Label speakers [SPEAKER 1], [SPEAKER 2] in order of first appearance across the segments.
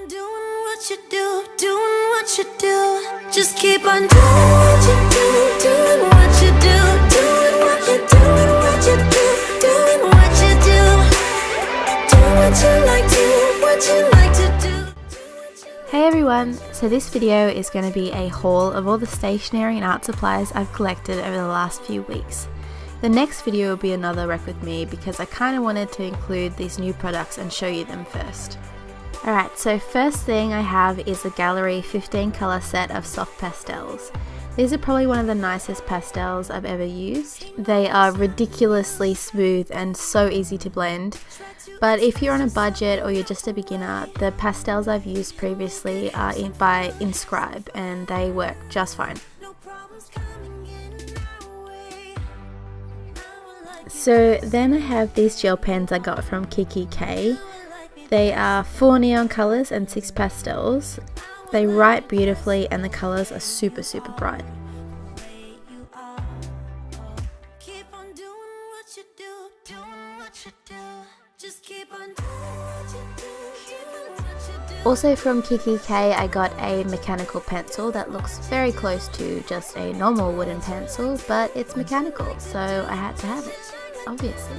[SPEAKER 1] on doing what you do, doing what you do. Just keep on doing what you do, doing what you do, doing what you do, doing what you do, doing what you do. Do what you like, do what you like to do.
[SPEAKER 2] Hey everyone, so this video is going to be a haul of all the stationery and art supplies I've collected over the last few weeks. The next video will be another rec with me because I kind of wanted to include these new products and show you them first. Alright, so first thing I have is a Gallery 15 colour set of soft pastels. These are probably one of the nicest pastels I've ever used. They are ridiculously smooth and so easy to blend. But if you're on a budget or you're just a beginner, the pastels I've used previously are by Inscribe and they work just fine. So then I have these gel pens I got from Kiki K. They are 4 neon colours and 6 pastels. They write beautifully and the colours are super bright. Also from Kiki K I got a mechanical pencil that looks very close to just a normal wooden pencil, but it's mechanical, so I had to have it, obviously.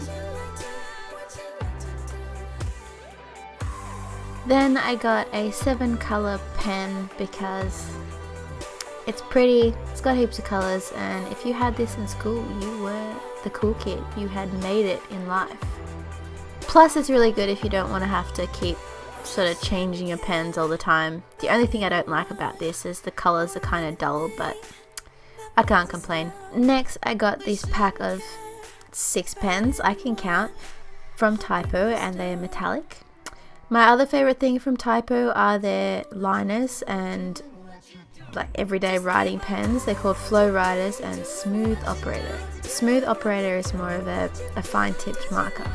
[SPEAKER 2] Then I got a 7 colour pen because it's pretty, it's got heaps of colours, and if you had this in school you were the cool kid, you had made it in life. Plus it's really good if you don't want to have to keep sort of changing your pens all the time. The only thing I don't like about this is the colours are kind of dull, but I can't complain. Next I got this pack of 6 pens, I can count, from Typo, and they are metallic. My other favourite thing from Typo are their liners and like everyday writing pens. They're called Flow Writers and Smooth Operator. Smooth Operator is more of a fine tipped marker.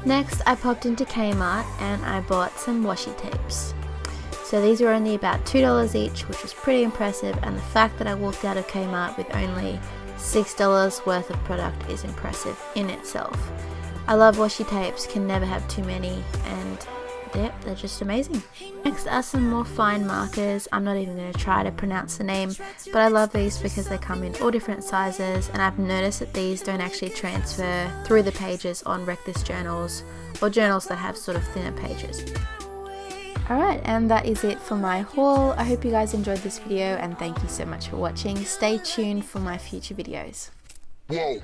[SPEAKER 2] Next I popped into Kmart and I bought some washi tapes. So these were only about $2 each, which was pretty impressive, and the fact that I walked out of Kmart with only $6 worth of product is impressive in itself. I love washi tapes, can never have too many, and they're just amazing. Next are some more fine markers. I'm not even going to try to pronounce the name, but I love these because they come in all different sizes, and I've noticed that these don't actually transfer through the pages on Wreck This journals or journals that have sort of thinner pages. Alright, and that is it for my haul. I hope you guys enjoyed this video and thank you so much for watching. Stay tuned for my future videos. Whoa.